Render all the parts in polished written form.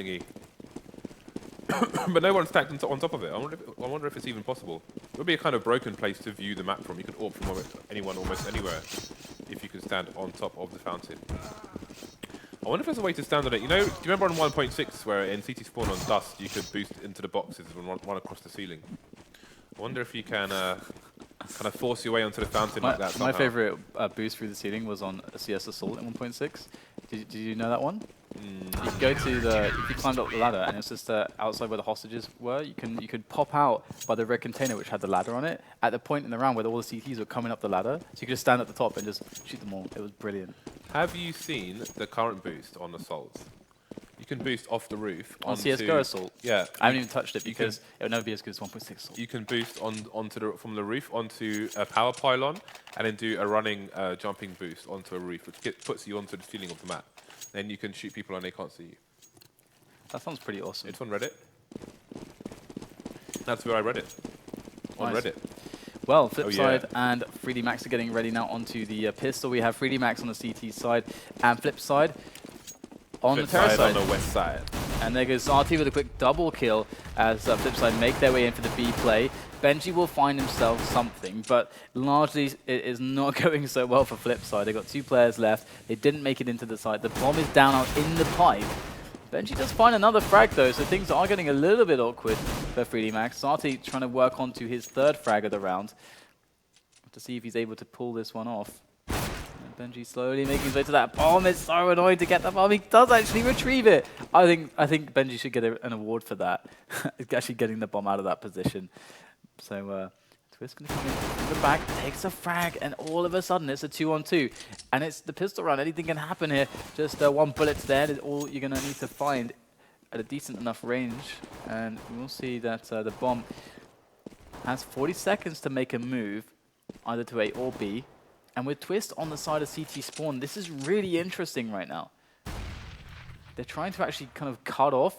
thingy. But no one's stacked on top of it. I wonder if it's even possible. It would be a kind of broken place to view the map from. You could AWP from anyone almost anywhere if you could stand on top of the fountain. I wonder if there's a way to stand on it. You know, do you remember on 1.6 where in CT spawn on Dust you could boost into the boxes and run across the ceiling? I wonder if you can kind of force your way onto the fountain like that somehow. My favorite boost through the ceiling was on CS Assault in 1.6. Did you know that one? You go to the, if you climbed up the ladder and it's just outside where the hostages were, you could pop out by the red container which had the ladder on it at the point in the round where all the CTs were coming up the ladder. So you could just stand at the top and just shoot them all. It was brilliant. Have you seen the current boost on Assault? You can boost off the roof on CS:GO Assault. Yeah, I haven't even touched it because it would never be as good as 1.6 Assault. You can boost from the roof onto a power pylon, and then do a running jumping boost onto a roof, which puts you onto the ceiling of the map. Then you can shoot people and they can't see you. That sounds pretty awesome. It's on Reddit. That's where I read it. On Reddit. Well, FlipSid and 3D Max are getting ready now onto the pistol. We have 3D Max on the CT side and FlipSid on the terrace side. On the west side. And there goes Zarty with a quick double kill as FlipSid make their way in for the B play. Benji will find himself something, but largely it is not going so well for FlipSid. They've got 2 players left. They didn't make it into the site. The bomb is down out in the pipe. Benji does find another frag though, so things are getting a little bit awkward for 3D Max. Zarty trying to work onto his 3rd frag of the round to see if he's able to pull this one off. And Benji slowly making his way to that bomb. It's so annoying to get the bomb. He does actually retrieve it. I think Benji should get an award for that. Actually getting the bomb out of that position. So Twist going to come in from the back, takes a frag, and all of a sudden it's a 2-on-2. And it's the pistol round. Anything can happen here. Just 1 bullet there is all you're going to need to find at a decent enough range. And we'll see that the bomb has 40 seconds to make a move, either to A or B. And with Twist on the side of CT spawn, this is really interesting right now. They're trying to actually kind of cut off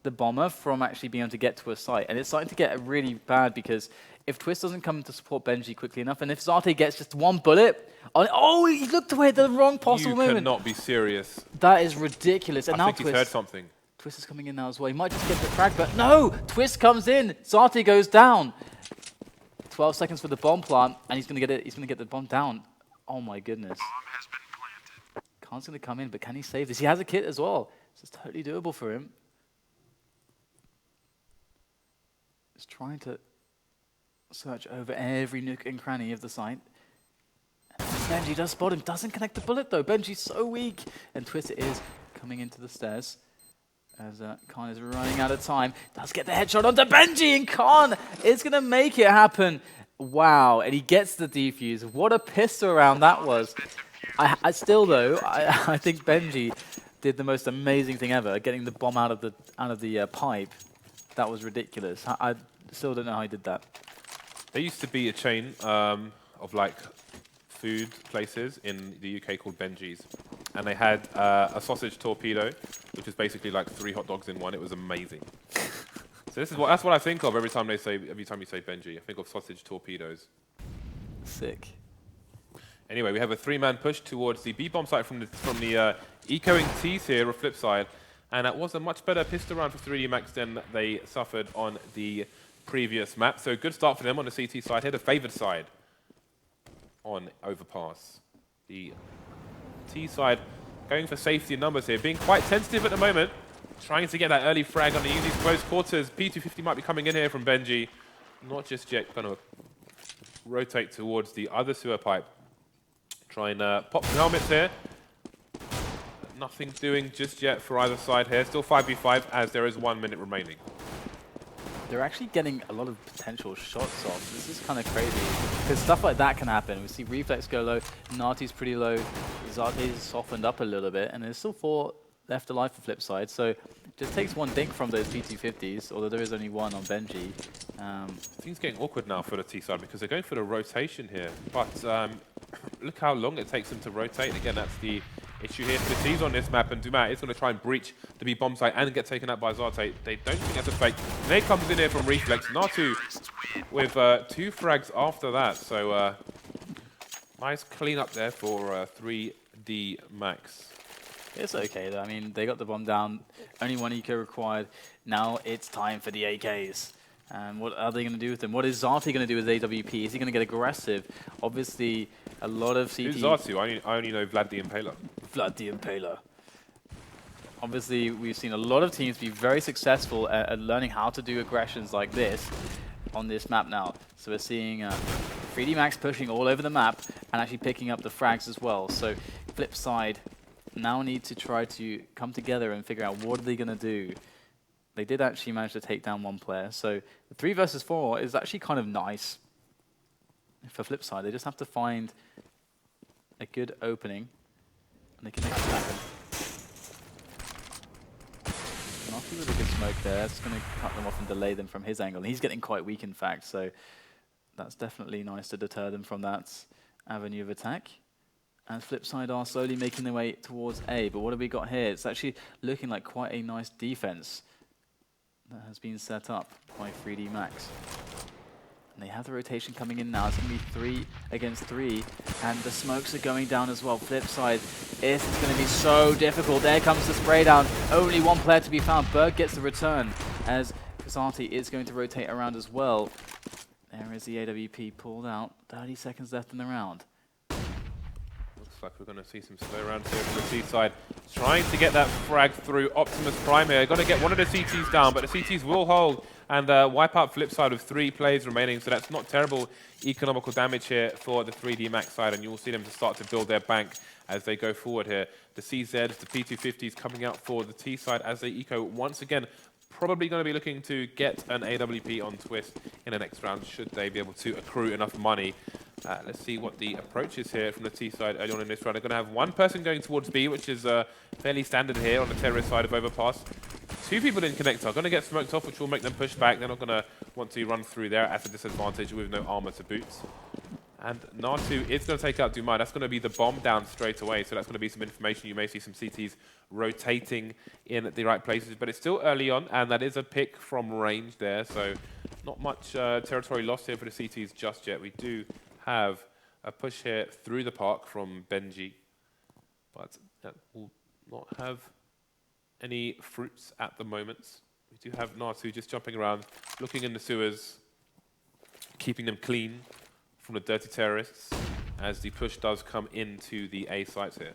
the bomber from actually being able to get to a site. And it's starting to get really bad because if Twist doesn't come to support Benji quickly enough, and if Zarty gets just 1 bullet, oh, he looked away at the wrong possible moment. You cannot be serious. That is ridiculous. And I now think he's heard something. Twist is coming in now as well. He might just get the frag, but no! Twist comes in. Zarty goes down. 12 seconds for the bomb plant, and he's going to get it. He's going to get the bomb down. Oh my goodness. Khan's going to come in, but can he save this? He has a kit as well. This is totally doable for him. He's trying to search over every nook and cranny of the site. And Benji does spot him. Doesn't connect the bullet though. Benji's so weak. And Twist is coming into the stairs as Khan is running out of time. Does get the headshot onto Benji, and Khan is going to make it happen. Wow, and he gets the defuse. What a pistol round that was. I still though, I think Benji did the most amazing thing ever, getting the bomb out of the pipe. That was ridiculous. I still don't know how he did that. There used to be a chain of like food places in the UK called Benji's, and they had a sausage torpedo, which is basically like 3 hot dogs in one. It was amazing. So that's what I think of every time you say Benji. I think of sausage torpedoes. Sick. Anyway, we have a 3-man push towards the B bomb site from the echoing T's here of FlipSid, and that was a much better pistol round for 3D Max than they suffered on the previous map. So good start for them on the CT side here, the favoured side on overpass. The T side going for safety in numbers here, being quite tentative at the moment. Trying to get that early frag on the these close quarters. P250 might be coming in here from Benji. Not just yet, going to rotate towards the other sewer pipe. Try and pop some helmets here. Nothing doing just yet for either side here. Still 5v5 as there is 1 minute remaining. They're actually getting a lot of potential shots off. This is kind of crazy. Because stuff like that can happen. We see Reflex go low, Nati's pretty low, Zarte's softened up a little bit, and there's still 4 left alive for FlipSid, so it just takes 1 dink from those P250s, although there is only 1 on Benji. Things getting awkward now for the T side because they're going for the rotation here, but look how long it takes them to rotate. Again, that's the issue here for the T's on this map, and Dumat is going to try and breach the B bomb site and get taken out by Zarte. They don't think that's a fake. Nate comes in here from Reflex. Natu with 2 frags after that, so nice clean up there for 3D Max. It's okay though. I mean, they got the bomb down. Only one eco required. Now it's time for the AKs. And what are they going to do with them? What is Zati going to do with AWP? Is he going to get aggressive? Obviously, a lot of CT... Who's Zartu? I only know Vlad the Impaler. Vlad the Impaler. Obviously, we've seen a lot of teams be very successful at learning how to do aggressions like this on this map now. So we're seeing 3D Max pushing all over the map and actually picking up the frags as well. So FlipSid now need to try to come together and figure out what are they going to do. They did actually manage to take down one player. So the 3 versus 4 is actually kind of nice for FlipSid. They just have to find a good opening and they can make it happen. Nothing with a good smoke there. It's going to cut them off and delay them from his angle. And he's getting quite weak, in fact, so that's definitely nice to deter them from that avenue of attack. And FlipSid are slowly making their way towards A. But what have we got here? It's actually looking like quite a nice defense that has been set up by 3D Max. And they have the rotation coming in now. It's going to be 3 against 3. And the smokes are going down as well. FlipSid, this is going to be so difficult. There comes the spray down. Only one player to be found. Berg gets the return as Kazati is going to rotate around as well. There is the AWP pulled out. 30 seconds left in the round. Looks like we're going to see some slow rounds here from the C side. Trying to get that frag through Optimus Prime here. Going to get one of the CTs down, but the CTs will hold and wipe out FlipSid with 3 plays remaining. So that's not terrible economical damage here for the 3D Max side. And you'll see them to start to build their bank as they go forward here. The CZs, the P250s coming out for the T side as they eco once again. Probably going to be looking to get an AWP on Twist in the next round, should they be able to accrue enough money. Let's see what the approach is here from the T side early on in this round. They're going to have one person going towards B, which is fairly standard here on the terrorist side of Overpass. 2 people in connector are going to get smoked off, which will make them push back. They're not going to want to run through there at a disadvantage with no armor to boot. And Natu is going to take out Dumai. That's going to be the bomb down straight away. So that's going to be some information. You may see some CTs rotating in the right places. But it's still early on, and that is a pick from range there. So not much territory lost here for the CTs just yet. We do have a push here through the park from Benji. But that will not have any fruits at the moment. We do have Natu just jumping around, looking in the sewers, keeping them clean from the dirty terrorists as the push does come into the A sites here.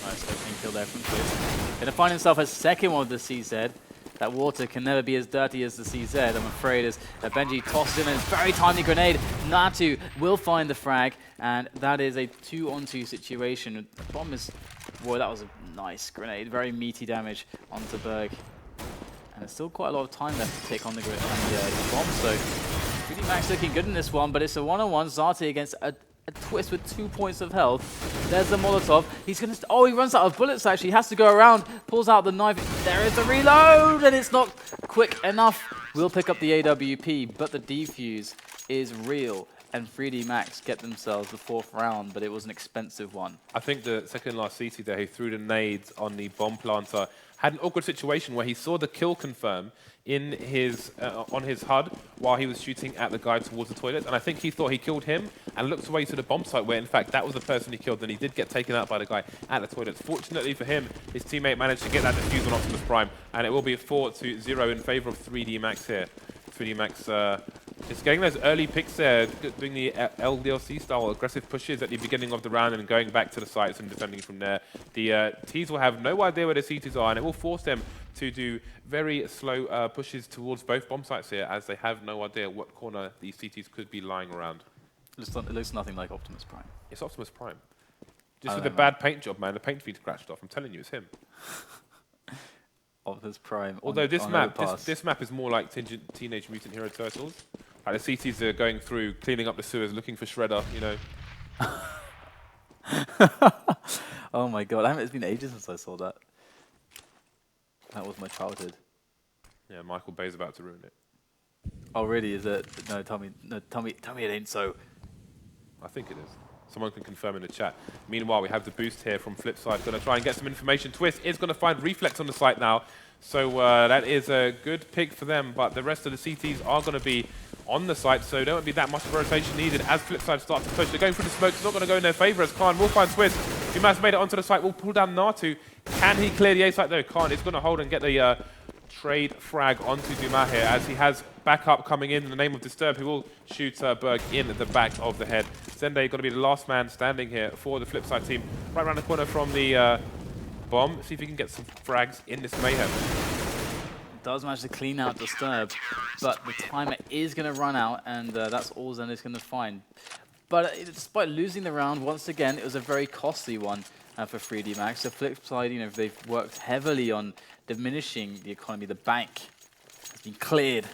Nice opening kill there from Twist. Going to find himself a second one with the CZ. That water can never be as dirty as the CZ, I'm afraid, as Benji tosses in a very timely grenade. Natu will find the frag, and that is a 2-on-2 situation. The bomb is... Boy, that was a nice grenade. Very meaty damage onto Berg. And there's still quite a lot of time left to take on the bomb, so... 3D Max looking good in this one, but it's a one-on-one. Zati against a Twist with 2 points of health. There's the Molotov. He's going to... Oh, he runs out of bullets, actually. He has to go around, pulls out the knife. There is the reload, and it's not quick enough. We'll pick up the AWP, but the defuse is real. And 3D Max get themselves the 4th round, but it was an expensive one. I think the second last CT there, who threw the nades on the bomb planter, had an awkward situation where he saw the kill confirm in his on his HUD while he was shooting at the guy towards the toilet, and I think he thought he killed him and looked away to the bomb site where in fact that was the person he killed, and he did get taken out by the guy at the toilet. Fortunately for him, his teammate managed to get that defuse on Optimus Prime, and it will be a 4-0 in favor of 3D Max here. 3D Max just getting those early picks there, doing the LDLC style aggressive pushes at the beginning of the round and going back to the sites and defending from there. The Ts will have no idea where the CTs are, and it will force them to do very slow pushes towards both bomb sites here, as they have no idea what corner these CTs could be lying around. It looks nothing like Optimus Prime. It's Optimus Prime. Just with a bad paint job, man. The paint feed scratched off. I'm telling you, it's him. Optimus Prime. Although this map is more like Teenage Mutant Hero Turtles. Like the CTs are going through, cleaning up the sewers, looking for Shredder, you know. Oh my god, it's been ages since I saw that. That was my childhood. Yeah, Michael Bay's about to ruin it. Oh really, is it? No, tell me it ain't so. I think it is. Someone can confirm in the chat. Meanwhile, we have the boost here from FlipSid. Going to try and get some information. Twist is going to find Reflex on the site now. So that is a good pick for them, but the rest of the CTs are going to be on the site, so there won't be that much of a rotation needed as FlipSid start to push. They're going through the smoke. It's not going to go in their favor as Khan will find Swiss. Dumas made it onto the site, will pull down Natu. Can he clear the A site though? Khan is going to hold and get the trade frag onto Dumas here as he has backup coming in the name of Disturb, who will shoot Berg in the back of the head. Zende going to be the last man standing here for the FlipSid team. Right around the corner from the bomb. See if he can get some frags in this mayhem. Does manage to clean out Disturb, but the timer is going to run out, and that's all Zen is going to find. But despite losing the round, once again, it was a very costly one for 3D Max. The FlipSid, you know, they've worked heavily on diminishing the economy. The bank has been cleared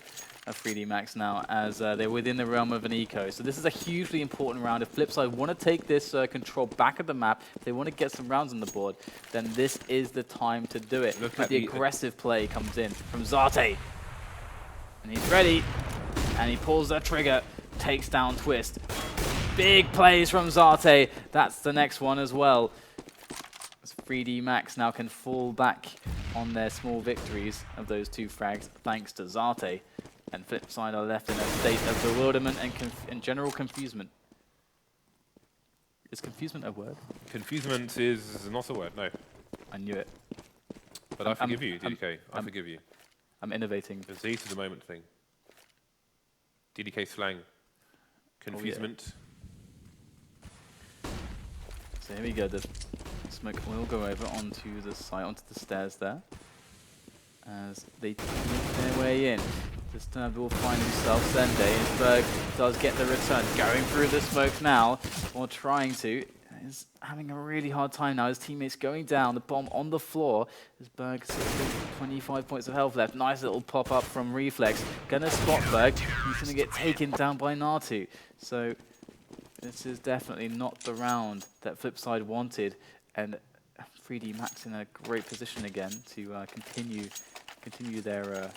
of 3D Max now, as they're within the realm of an eco. So this is a hugely important round. If FlipSid want to take this control back of the map, if they want to get some rounds on the board, then this is the time to do it. But the aggressive play comes in from Zate. And he's ready. And he pulls the trigger, takes down Twist. Big plays from Zate. That's the next one as well. As 3D Max now can fall back on their small victories of those 2 frags, thanks to Zate. And FlipSid are left in a state of bewilderment and general confusement. Is confusement a word? Confusement is not a word, no. I knew it. But I forgive you, DDK. I forgive you. I'm innovating. It's the heat of the moment thing. DDK slang. Confusement. Oh, yeah. So here we go. The smoke will go over onto the site, onto the stairs there. As they make their way in. Disturb will find himself Zende. Berg does get the return. Going through the smoke now, or trying to. Is having a really hard time now. His teammates going down. The bomb on the floor. As Berg sits with 25 points of health left. Nice little pop up from Reflex. Gonna spot Berg. He's gonna get taken down by Natu. So this is definitely not the round that FlipSid wanted. And 3D Max in a great position again to continue their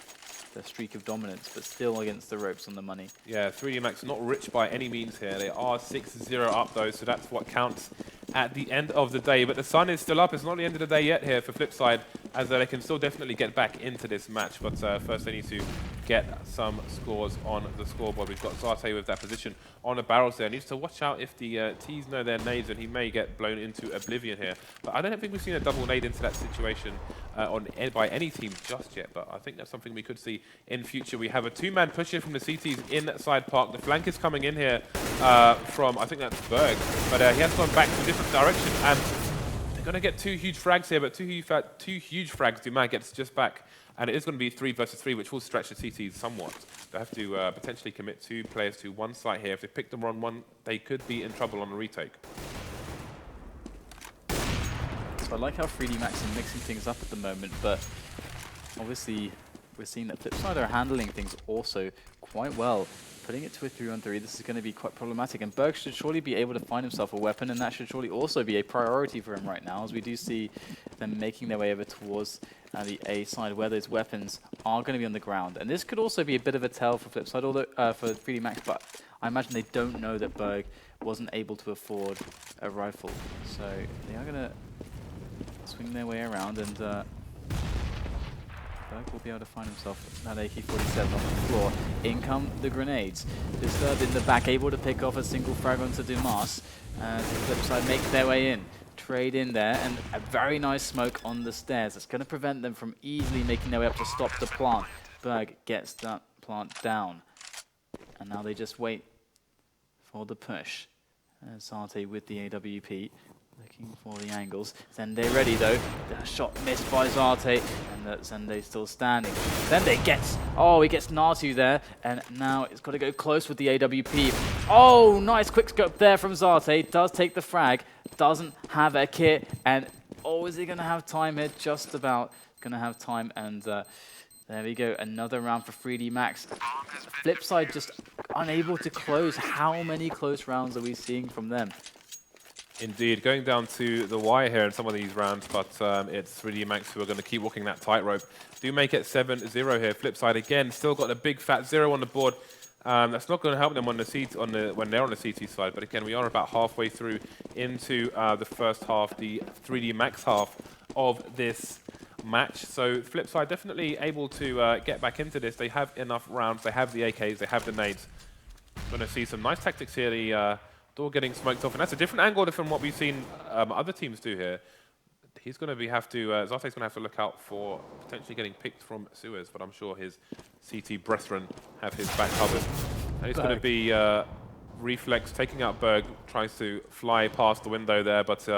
streak of dominance, but still against the ropes on the money. Yeah, 3D Max not rich by any means here. They are 6-0 up though, so that's what counts at the end of the day. But the sun is still up. It's not the end of the day yet here for FlipSid, as they can still definitely get back into this match. But first they need to get some scores on the scoreboard. We've got Zate with that position on the barrels there. Needs to watch out if the T's know their nades, and he may get blown into oblivion here. But I don't think we've seen a double nade into that situation by any team just yet. But I think that's something we could see in future. We have a 2-man push here from the CTs inside Park. The flank is coming in here from, I think that's Berg. But he has gone back to a different direction, and they're going to get 2 huge frags here, but two huge frags. Dumas gets just back. And it is going to be 3 versus 3, which will stretch the CTs somewhat. They have to potentially commit 2 players to one site here. If they pick them on one, they could be in trouble on a retake. So I like how 3D Max is mixing things up at the moment, but obviously we're seeing that FlipSid are handling things also quite well. Putting it to a 3-on-3, this is going to be quite problematic, and Berg should surely be able to find himself a weapon, and that should surely also be a priority for him right now, as we do see them making their way over towards the A side, where those weapons are going to be on the ground. And this could also be a bit of a tell for FlipSid, although for 3D Max, but I imagine they don't know that Berg wasn't able to afford a rifle. So they are going to swing their way around, and Berg will be able to find himself that AK-47 on the floor. In come the grenades. Disturb in the back, able to pick off a single frag onto Dumas. The FlipSid make their way in. Trade in there, and a very nice smoke on the stairs. That's going to prevent them from easily making their way up to stop the plant. Berg gets that plant down. And now they just wait for the push. Zate with the AWP. Looking for the angles. Zende ready though. The shot missed by Zate, and Zende still standing. Zende gets, he gets Natu there, and now it's got to go close with the AWP. Oh, nice quick scope there from Zate. Does take the frag, doesn't have a kit, and is he going to have time here? Just about going to have time, and there we go. Another round for 3D Max. FlipSid just unable to close. How many close rounds are we seeing from them? Indeed, going down to the wire here in some of these rounds, but it's 3D Max who are going to keep walking that tightrope. Do make it 7-0 here. FlipSid again, still got a big fat 0 on the board. That's not going to help them on the when they're on the CT side. But again, we are about halfway through into the first half, the 3D Max half of this match. So FlipSid definitely able to get back into this. They have enough rounds. They have the AKs. They have the nades. Going to see some nice tactics here. The door getting smoked off, and that's a different angle from what we've seen other teams do here. He's going to have to, Zarte's going to have to look out for potentially getting picked from Suez, but I'm sure his CT brethren have his back covered. And it's going to be Reflex taking out Berg, tries to fly past the window there, but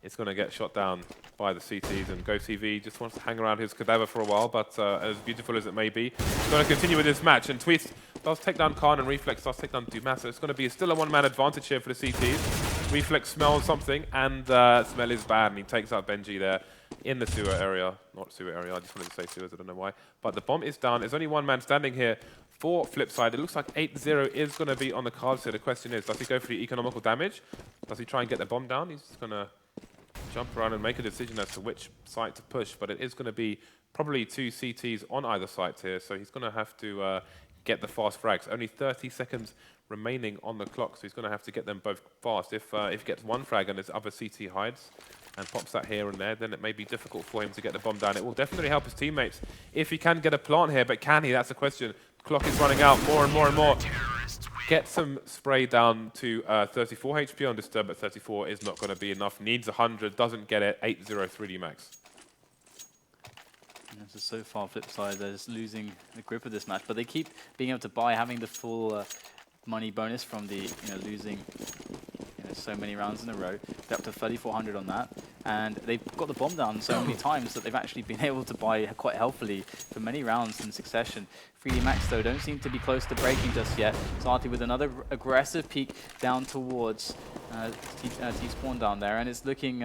it's going to get shot down by the CTs, and GoTV just wants to hang around his cadaver for a while, but as beautiful as it may be, he's going to continue with this match, and Twist does take down Khan, and Reflex does take down Dumas, so it's going to be still a one-man advantage here for the CTs. Reflex smells something, and smell is bad, and he takes out Benji there in the sewer area. Not sewer area, I just wanted to say sewers, I don't know why. But the bomb is down. There's only one man standing here for FlipSid. It looks like 8-0 is going to be on the cards here. The question is, does he go for the economical damage? Does he try and get the bomb down? He's just going to jump around and make a decision as to which site to push, but it is going to be probably 2 CTs on either side here, so he's going to have to get the fast frags. Only 30 seconds remaining on the clock, so he's going to have to get them both fast. If he gets one frag and his other CT hides and pops that here and there, then it may be difficult for him to get the bomb down. It will definitely help his teammates if he can get a plant here, but can he? That's the question. The clock is running out more and more and more. Get some spray down to 34 HP on Disturb, but 34 is not going to be enough. Needs 100, doesn't get it. 8-0 3D Max. So far, FlipSid, they're just losing the grip of this match, but they keep being able to buy, having the full money bonus from the losing so many rounds in a row. They're up to 3,400 on that, and they've got the bomb down so many times that they've actually been able to buy quite healthily for many rounds in succession. 3D Max, though, don't seem to be close to breaking just yet. Zarty with another aggressive peek down towards T-spawn down there, and it's looking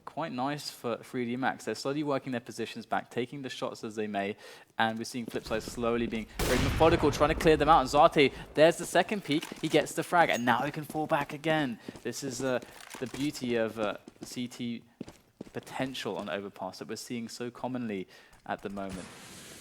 quite nice for 3D Max. They're slowly working their positions back, taking the shots as they may, and we're seeing FlipSid slowly being very methodical, trying to clear them out. And Zarte, there's the second peak, he gets the frag, and now he can fall back again. This is the beauty of CT potential on overpass that we're seeing so commonly at the moment.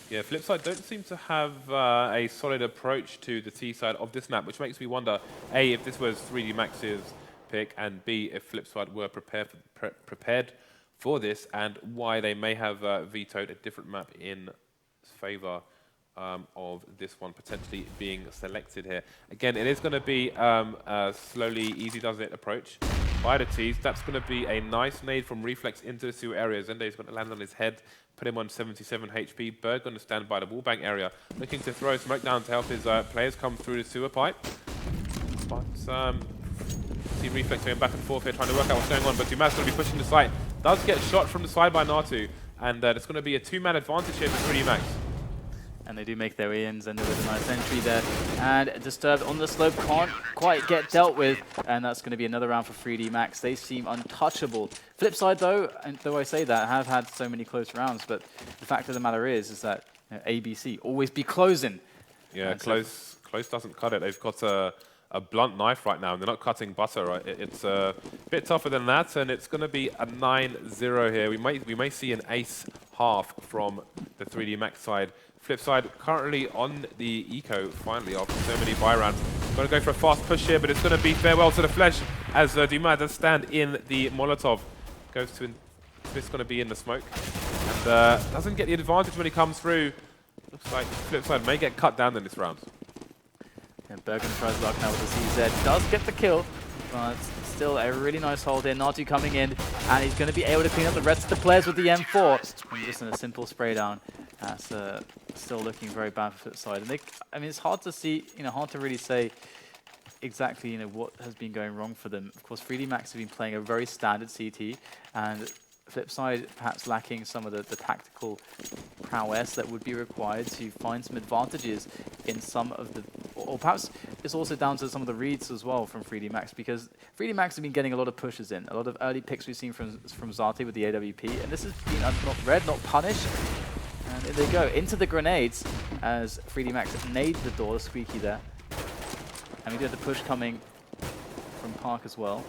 Yeah, FlipSid don't seem to have a solid approach to the T side of this map, which makes me wonder, A, if this was 3D Max's pick, and B, if FlipSid were prepared for this, and why they may have vetoed a different map in favor of this one potentially being selected here. Again, it is going to be a slowly, easy does it approach by the T's. That's going to be a nice nade from Reflex into the sewer area. Zende is going to land on his head, put him on 77 HP. Berg going to stand by the wallbang area, looking to throw smoke down to help his players come through the sewer pipe. But see Reflex going back and forth here, trying to work out what's going on, but Dumas going to be pushing the site. Does get shot from the side by Natu, and it's going to be a 2-man advantage here for 3D Max. And they do make their way in, Zender with a nice entry there. And Disturbed on the slope, can't quite get dealt with, and that's going to be another round for 3D Max. They seem untouchable. FlipSid, though, and though I say that, have had so many close rounds, but the fact of the matter is that ABC always be closing. Yeah, close doesn't cut it. They've got a blunt knife right now, and they're not cutting butter. Right? It's a bit tougher than that, and it's going to be a 9-0 here. We may see an ace half from the 3D Max side. FlipSid currently on the eco, finally, after so many buy rounds. Going to go for a fast push here, but it's going to be farewell to the flesh as Dumas does stand in the Molotov. Goes to, this going to be in the smoke, and doesn't get the advantage when he comes through. Looks like FlipSid may get cut down in this round. And Bergen tries luck now with the CZ. Does get the kill, but still a really nice hold here. Natu coming in, and he's going to be able to clean up the rest of the players with the M4. And just in a simple spray down. That's still looking very bad for FlipSid. And I mean, it's hard to see, hard to really say exactly, what has been going wrong for them. Of course, 3D Max have been playing a very standard CT, and FlipSid perhaps lacking some of the tactical prowess that would be required to find some advantages in some of the, or perhaps it's also down to some of the reads as well from 3D Max, because 3D Max have been getting a lot of pushes in, a lot of early picks we've seen from Zarte with the AWP, and this has been not read, not punished. And there they go, into the grenades as 3D Max nade the door, squeaky there. And we do have the push coming from Park as well.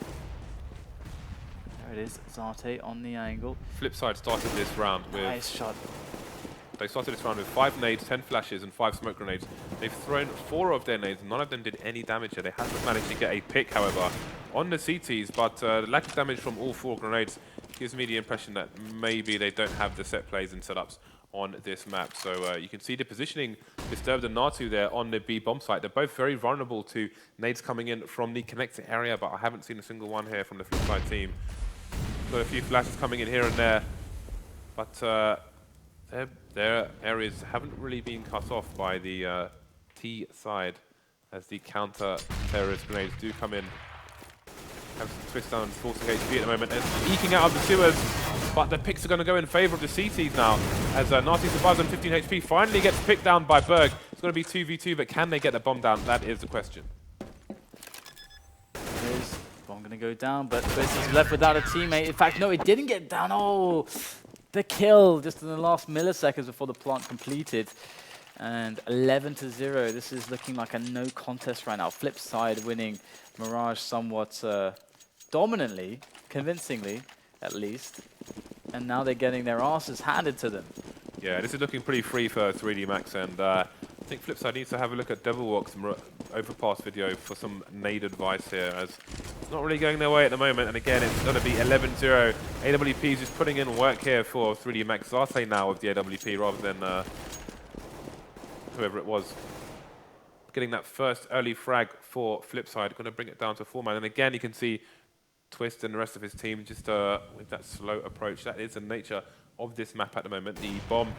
There it is, Zarte on the angle. FlipSid started this round with... Nice shot. They started this round with 5 nades, 10 flashes, and 5 smoke grenades. They've thrown 4 of their nades, and none of them did any damage here. They haven't managed to get a pick, however, on the CTs, but the lack of damage from all 4 grenades gives me the impression that maybe they don't have the set plays and setups on this map. So you can see the positioning, Disturbed and Natu there on the B bomb site. They're both very vulnerable to nades coming in from the connector area, but I haven't seen a single one here from the FlipSid team. Got a few flashes coming in here and there, but their areas haven't really been cut off by the T side as the counter-terrorist grenades do come in. Have some twist down and forcing HP at the moment. They're eking out of the sewers, but the picks are going to go in favor of the CTs now. As Nati survives on 15 HP, finally gets picked down by Berg. It's going to be 2v2, but can they get the bomb down? That is the question. There's bomb going to go down, but Twist is left without a teammate. In fact, no, it didn't get down. Oh, the kill just in the last milliseconds before the plant completed. And 11-0. This is looking like a no contest right now. FlipSid winning Mirage somewhat dominantly, convincingly at least. And now they're getting their asses handed to them. Yeah, this is looking pretty free for 3D Max, and I think FlipSid needs to have a look at Devil Walk's overpass video for some nade advice here, as it's not really going their way at the moment. And again, it's going to be 11-0. AWP is just putting in work here for 3D Max. Zarte now with the AWP rather than whoever it was. Getting that first early frag for FlipSid, going to bring it down to 4-man. And again, you can see Twist and the rest of his team just with that slow approach. That is the nature of this map at the moment. The bomb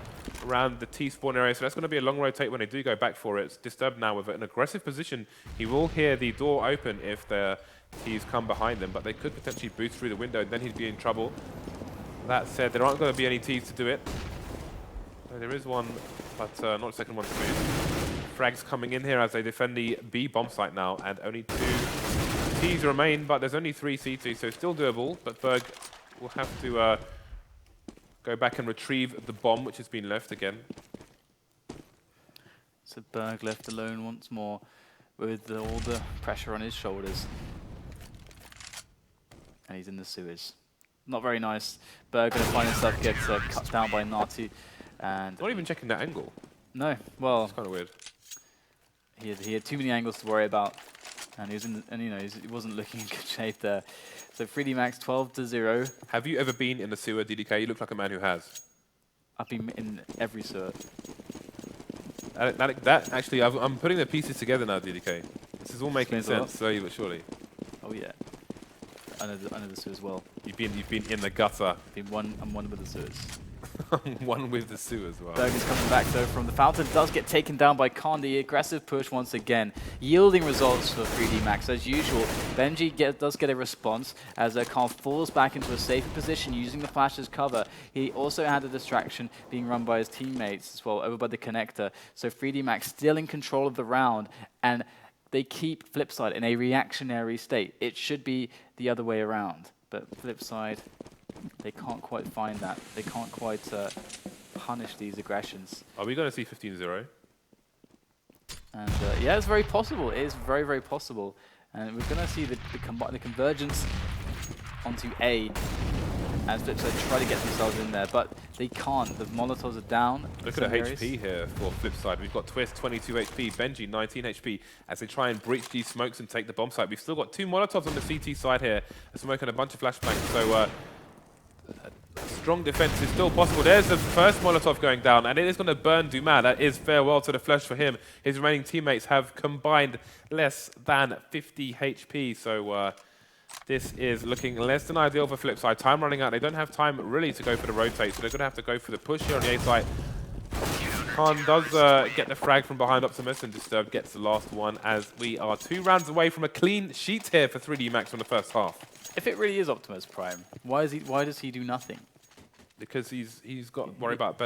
around the T-spawn area, so that's going to be a long rotate when they do go back for it. It's Disturbed now with an aggressive position. He will hear the door open if the T's come behind them, but they could potentially boost through the window, and then he'd be in trouble. That said, there aren't going to be any T's to do it. So there is one, but not a second one to move. Frags coming in here as they defend the B bomb site now, and only 2 T's remain, but there's only 3 C2, so still doable, but Berg will have to go back and retrieve the bomb, which has been left again. So Berg left alone once more with all the pressure on his shoulders. And he's in the sewers. Not very nice. Berg going to find himself get cut down by Natu. And not even checking that angle. No, well, it's kind of weird. He had too many angles to worry about, and he was he wasn't looking in good shape there. So 3D Max 12-0. Have you ever been in a sewer, DDK? You look like a man who has. I've been in every sewer. That actually, I'm putting the pieces together now, DDK. This is all making sense, slowly but surely. Oh yeah, I know the sewer as well. You've been in the gutter. I'm one with the sewers. One with the sewer as well. Berg is coming back though from the fountain, does get taken down by Khan. The aggressive push once again, yielding results for 3D Max as usual. Benji does get a response as Khan falls back into a safer position using the flash as cover. He also had a distraction being run by his teammates as well over by the connector. So 3D Max still in control of the round, and they keep FlipSid in a reactionary state. It should be the other way around, but FlipSid, they can't quite find that. They can't quite punish these aggressions. Are we going to see 15-0? And yeah, it's very possible. It is very, very possible. And we're going to see the convergence onto A as FlipSid try to get themselves in there, but they can't. The Molotovs are down. Look at the HP here for FlipSid. We've got Twist, 22 HP, Benji, 19 HP, as they try and breach these smokes and take the bomb site. We've still got 2 Molotovs on the CT side here, a smoke and a bunch of flashbangs, so strong defense is still possible. There's the first Molotov going down, and it is going to burn Dumas. That is farewell to the flesh for him. His remaining teammates have combined less than 50 HP, so this is looking less than ideal for FlipSid. Time running out. They don't have time really to go for the rotate, so they're going to have to go for the push here on the A site. Khan does get the frag from behind Optimus, and Disturbed gets the last one, as we are 2 rounds away from a clean sheet here for 3D Max from the first half. If it really is Optimus Prime, why does he do nothing? Because he's got to worry about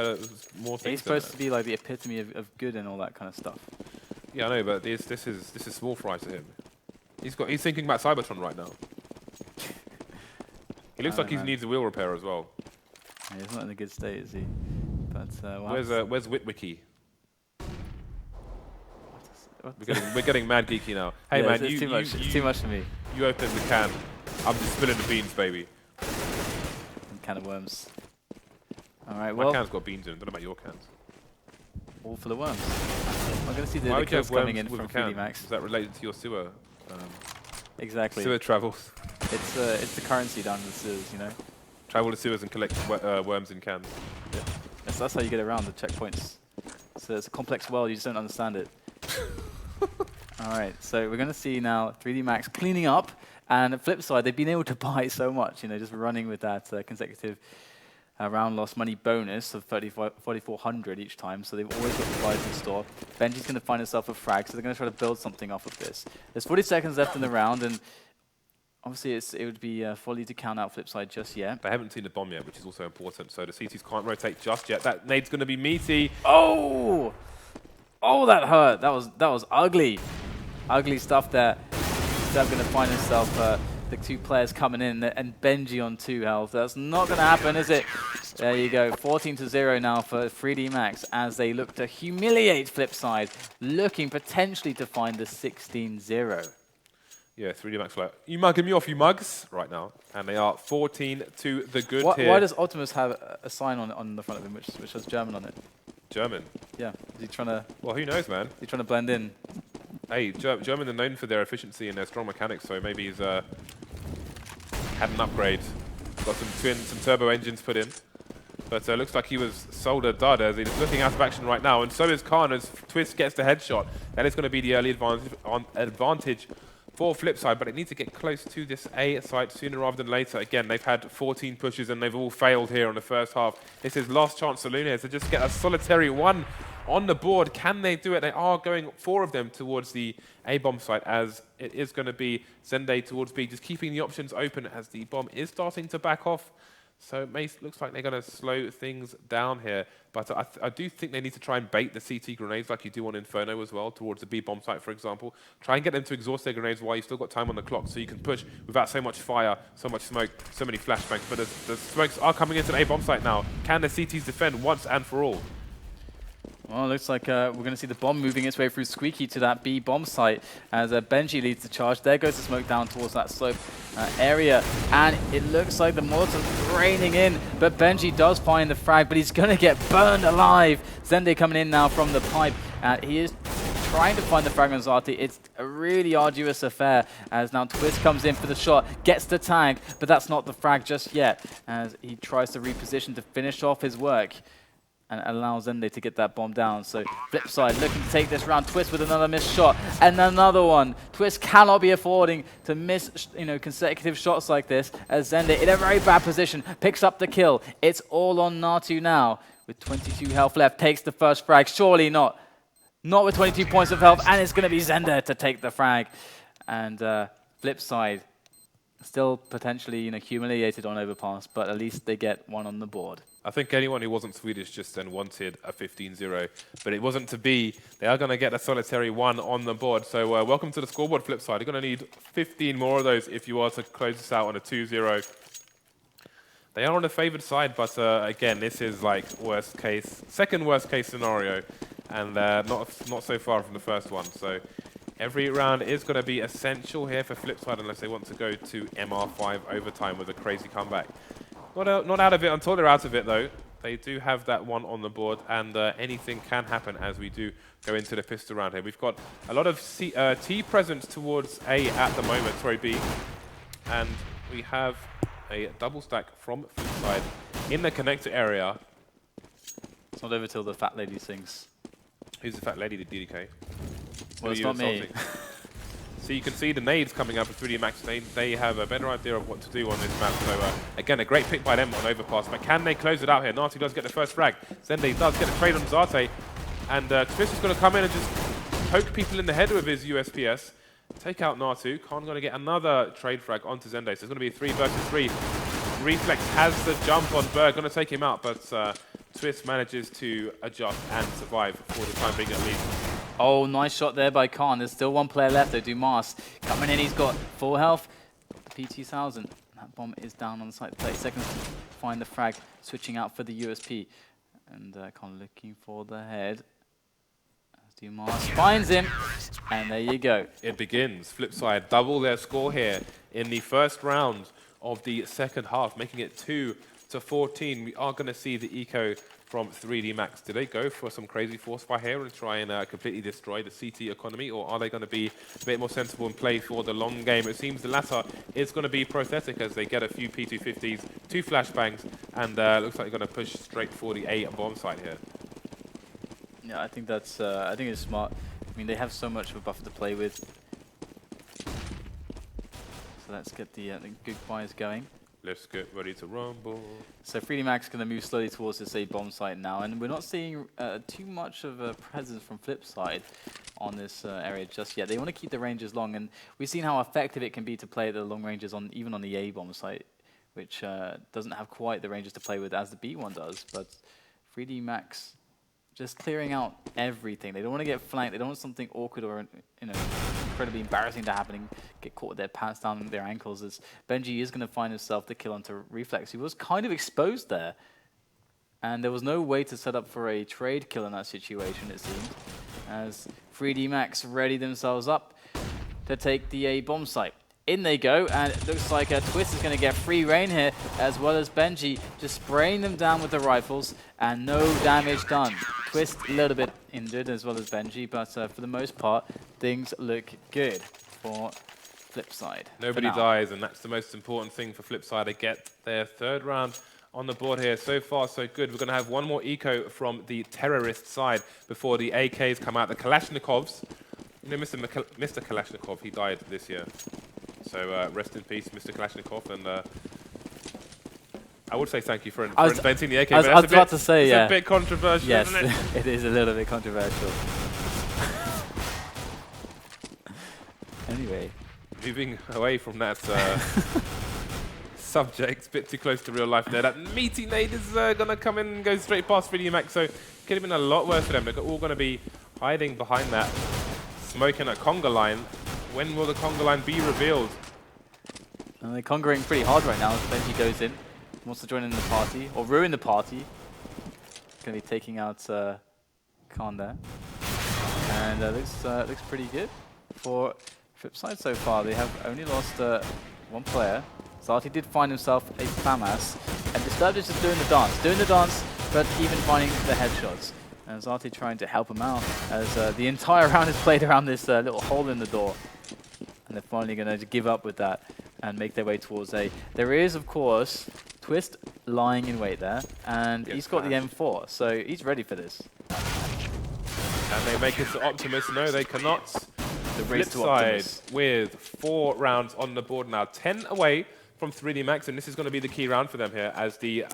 more things. He's supposed to be like the epitome of good and all that kind of stuff. Yeah, I know, but this is small fry to him. He's thinking about Cybertron right now. He looks like he needs a wheel repair as well. Yeah, he's not in a good state, is he? But where's Witwicky? We're getting mad geeky now. Hey yeah, man, it's too much for me. You open the can. I'm just spilling the beans, baby. Can of worms. All right, My can's got beans in it. Don't know about your cans. All full of worms. I'm going to see the kills coming in from 3D Max. Is that related to your sewer? Exactly. Sewer travels. It's the currency down in the sewers, you know. Travel to sewers and collect worms in cans. Yeah. That's how you get around the checkpoints. So it's a complex world, you just don't understand it. Alright, so we're going to see now 3D Max cleaning up, and the flip side, they've been able to buy so much, you know, just running with that consecutive round loss money bonus of 4,400 each time, so they've always got the buys in store. Benji's going to find himself a frag, so they're going to try to build something off of this. There's 40 seconds left in the round, and obviously it would be folly to count out flipside just yet. They haven't seen the bomb yet, which is also important, so the CTs can't rotate just yet. That nade's going to be meaty. Oh! Oh, that hurt. That was ugly. Ugly stuff there. Zev going to find himself the 2 players coming in, and Benji on 2 health. That's not going to happen, is it? There you go. 14-0 now for 3D Max as they look to humiliate flipside, looking potentially to find the 16-0. Yeah, 3D Max like, you mugging me off, you mugs, right now. And they are 14 to the good here. Why does Optimus have a sign on the front of him which has German on it? German? Yeah. Is he trying to... Well, who knows, man? Is he trying to blend in? Hey, German are known for their efficiency and their strong mechanics, so maybe he's had an upgrade. Got some turbo engines put in. But looks like he was sold a dud as he's looking out of action right now. And so is Khan as Twist gets the headshot. That is going to be the early advantage for flipside, but it needs to get close to this A site sooner rather than later. Again, they've had 14 pushes and they've all failed here on the first half. This is last chance saloon here to just get a solitary 1 on the board. Can they do it? They are going 4 of them towards the A bomb site, as it is going to be Zende towards B, just keeping the options open as the bomb is starting to back off. So it looks like they're going to slow things down here. But I do think they need to try and bait the CT grenades like you do on Inferno as well, towards the B bomb site, for example. Try and get them to exhaust their grenades while you've still got time on the clock, so you can push without so much fire, so much smoke, so many flashbangs. But the smokes are coming into the A bomb site now. Can the CTs defend once and for all? Well, it looks like we're going to see the bomb moving its way through Squeaky to that B bomb site as Benji leads the charge. There goes the smoke down towards that slope area, and it looks like the Molotov's raining in, but Benji does find the frag, but he's going to get burned alive. Zende coming in now from the pipe, and he is trying to find the frag on Zati. It's a really arduous affair as now Twist comes in for the shot, gets the tag, but that's not the frag just yet as he tries to reposition to finish off his work and allows Zende to get that bomb down. So flipside looking to take this round. Twist with another missed shot and another one. Twist cannot be affording to miss, consecutive shots like this as Zende in a very bad position picks up the kill. It's all on Natu now with 22 health left. Takes the first frag. Surely not. Not with 22 points of health, and it's going to be Zende to take the frag. And flipside still potentially humiliated on overpass, but at least they get 1 on the board. I think anyone who wasn't Swedish just then wanted a 15-0, but it wasn't to be. They are going to get a solitary 1 on the board. So welcome to the scoreboard flip side. You're going to need 15 more of those if you are to close this out on a 2-0. They are on the favoured side, but again, this is like second worst case scenario, and not so far from the first one. So every round is going to be essential here for flipside unless they want to go to MR5 overtime with a crazy comeback. Not out of it until they're out of it, though. They do have that 1 on the board, and anything can happen as we do go into the pistol round here. We've got a lot of T presence towards A at the moment, sorry, B. And we have a double stack from flipside in the connector area. It's not over till the fat lady sings. Who's the fat lady, the DDK? Well, it's not me. So you can see the nades coming up for 3D Max. They have a better idea of what to do on this map. So again, a great pick by them on overpass. But can they close it out here? Natu does get the first frag. Zende does get a trade on Zate. And Twist is going to come in and just poke people in the head with his USPS. Take out Natu. Khan going to get another trade frag onto Zende. So it's going to be a 3 versus 3. Reflex has the jump on Berg. Going to take him out, but Twist manages to adjust and survive for the time being at least. Oh, nice shot there by Khan. There's still 1 player left, though. Dumas coming in. He's got 4 health. P2000. That bomb is down on the site. 30 seconds to find the frag. Switching out for the USP. And Khan looking for the head. As Dumas finds him. And there you go. It begins. Flipside double their score here in the first round of the second half, making it 2-14. We are going to see the eco from 3D Max. Do they go for some crazy force fire here and try and completely destroy the CT economy, or are they going to be a bit more sensible and play for the long game? It seems the latter is going to be Prothetic as they get a few P250s, 2 flashbangs, and looks like they're going to push straight for the A bomb site here. Yeah, I think that's. I think it's smart. I mean, they have so much of a buffer to play with. So let's get the good buys going. Let's get ready to rumble. So 3D Max is going to move slowly towards this A bomb site now, and we're not seeing too much of a presence from FlipSid on this area just yet. They want to keep the ranges long, and we've seen how effective it can be to play the long ranges on even on the A bomb site, which doesn't have quite the ranges to play with as the B one does. But 3D Max just clearing out everything. They don't want to get flanked. They don't want something awkward or incredibly embarrassing to happen and get caught with their pants down their ankles, as Benji is going to find himself the kill onto Reflex. He was kind of exposed there, and there was no way to set up for a trade kill in that situation, it seemed, as 3D Max ready themselves up to take the A bomb site. In they go, and it looks like Twist is going to get free reign here, as well as Benji just spraying them down with the rifles, and no damage done. Twist a little bit injured, as well as Benji, but for the most part, things look good for FlipSid. Nobody dies, and that's the most important thing for FlipSid. They get their 3rd round on the board here. So far, so good. We're going to have one more eco from the terrorist side before the AKs come out. The Kalashnikovs. You know, Mr. Kalashnikov, he died this year. So rest in peace, Mr. Kalashnikov, and I would say thank you for inventing the AK. I was about to say, yeah. It's a bit controversial, yes, isn't it? It is a little bit controversial. Anyway. Moving away from that subject, a bit too close to real life there. That meaty nade is going to come in and go straight past 3D Max, so it could have been a lot worse for them. They're all going to be hiding behind that smoke and a conga line. When will the conga line be revealed? They're congering pretty hard right now as Benji goes in. Wants to join in the party, or ruin the party. Going to be taking out Khan there. And looks pretty good for FlipSid so far. They have only lost one player. Zati did find himself a FAMAS, and Disturbed is just doing the dance, but even finding the headshots. And Zati trying to help him out, as the entire round is played around this little hole in the door. And they're finally going to give up with that and make their way towards A. There is, of course, Twist lying in wait there, and he's got the M4, so he's ready for this. And they make it to Optimus. No, they cannot. The race to Optimus with 4 rounds on the board now. 10 away from 3D Max, and this is going to be the key round for them here, as the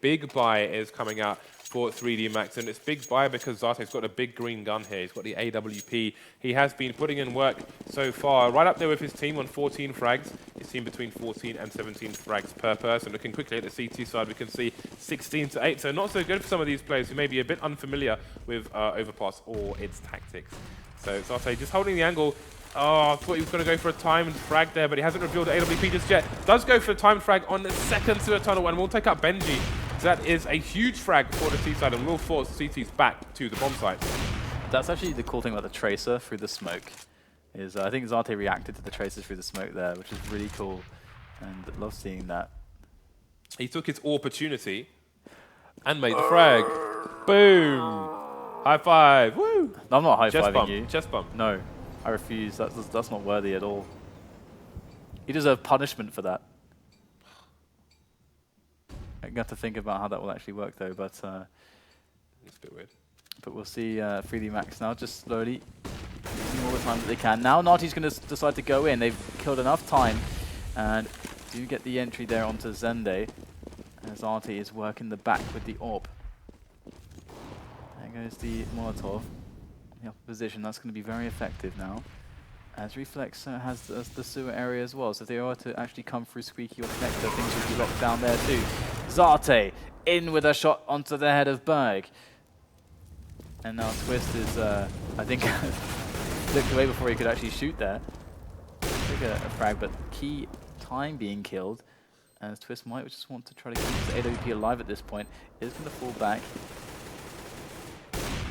big buy is coming out for 3D Max, and it's big buy because Zate's got a big green gun here. He's got the AWP. He has been putting in work so far, right up there with his team on 14 frags. His team between 14 and 17 frags per person. Looking quickly at the CT side, we can see 16 to 8, so not so good for some of these players who may be a bit unfamiliar with Overpass or its tactics. So Zate just holding the angle. Oh, I thought he was going to go for a timed frag there, but he hasn't revealed the AWP just yet. Does go for a timed frag on the second to a tunnel, and we'll take out Benji. That is a huge frag for the T side, and will force CTs back to the bomb site. That's actually the cool thing about the tracer through the smoke. Is I think Zate reacted to the tracer through the smoke there, which is really cool, and I love seeing that. He took his opportunity and made the frag. Boom! High five! Woo! No, I'm not high-fiving you. Chest bump. No, I refuse. That's not worthy at all. You deserve punishment for that. I'm going to think about how that will actually work, though, but... It's a bit weird. But we'll see 3D Max now, just slowly using all the time that they can. Now Nati's going to decide to go in. They've killed enough time, and do get the entry there onto Zende, as Artie is working the back with the AWP. There goes the Molotov in the upper position. That's going to be very effective now, as Reflex has the sewer area as well. So if they are to actually come through Squeaky or Connector, things will be locked down there too. Zate in with a shot onto the head of Berg. And now Twist is, I think, looked away before he could actually shoot there. Took a frag, but key time being killed. As Twist might just want to try to keep his AWP alive at this point. Is going to fall back.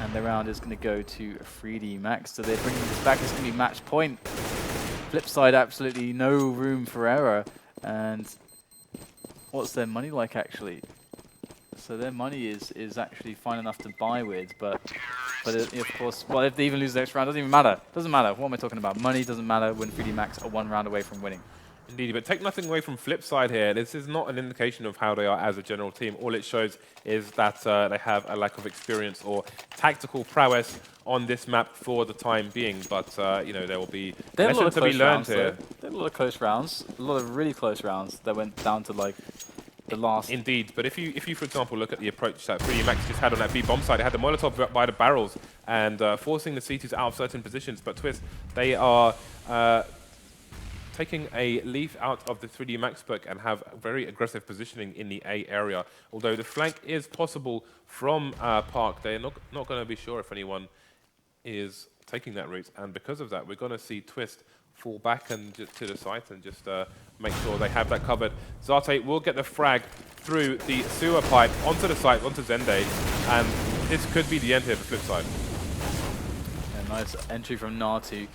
And the round is going to go to 3D Max. So they're bringing this back. It's going to be match point. FlipSid, absolutely no room for error. And what's their money like, actually? So their money is actually fine enough to buy with, but of course, well, if they even lose the next round, doesn't even matter. Doesn't matter. What am I talking about? Money doesn't matter when 3D Max are 1 round away from winning. Indeed, but take nothing away from FlipSid here. This is not an indication of how they are as a general team. All it shows is that they have a lack of experience or tactical prowess on this map for the time being. But, you know, there will be lessons to be learned here. There were a lot of close rounds, a lot of really close rounds that went down to, like, the last. Indeed, but if you, for example, look at the approach that 3D Max just had on that B bomb side, it had the Molotov by the barrels and forcing the C2s out of certain positions. But Twist, they are taking a leaf out of the 3D Max book and have very aggressive positioning in the A area. Although the flank is possible from Park, they're not going to be sure if anyone is taking that route. And because of that, we're going to see Twist fall back and to the site and just make sure they have that covered. Zate will get the frag through the sewer pipe onto the site, onto Zende, and this could be the end here for FlipSid. Yeah, nice entry from Natu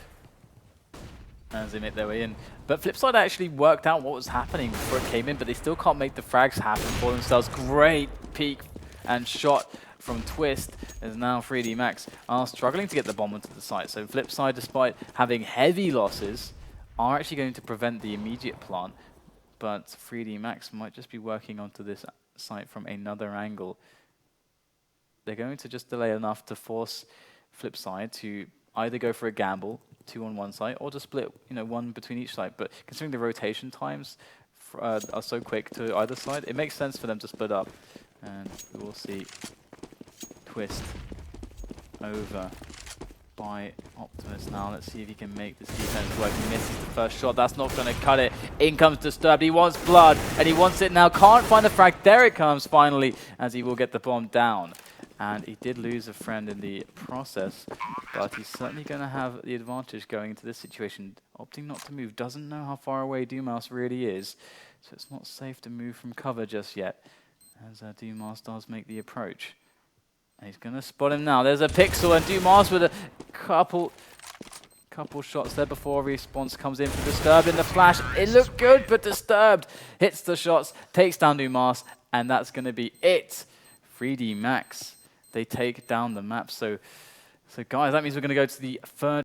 as they make their way in. But FlipSid actually worked out what was happening before it came in, but they still can't make the frags happen for themselves. Great peek and shot from Twist, as now 3D Max are struggling to get the bomb onto the site. So FlipSid, despite having heavy losses, are actually going to prevent the immediate plant, but 3D Max might just be working onto this site from another angle. They're going to just delay enough to force FlipSid to either go for a gamble, 2 on one site, or just split, you know, 1 between each site. But considering the rotation times are so quick to either side, it makes sense for them to split up. And we will see Twist over by Optimus now. Let's see if he can make this defense work. He misses the first shot. That's not going to cut it. In comes Disturbed. He wants blood, and he wants it now. Can't find the frag. There it comes finally, as he will get the bomb down. And he did lose a friend in the process, but he's certainly going to have the advantage going into this situation. Opting not to move. Doesn't know how far away Dumas really is, so it's not safe to move from cover just yet, as Dumas does make the approach. And he's going to spot him now. There's a pixel, and Dumas with a couple shots there before response comes in from Disturbed in the flash. It looked good, but Disturbed hits the shots, takes down Dumas, and that's going to be it. 3D Max, they take down the map. So guys, that means we're going to go to the third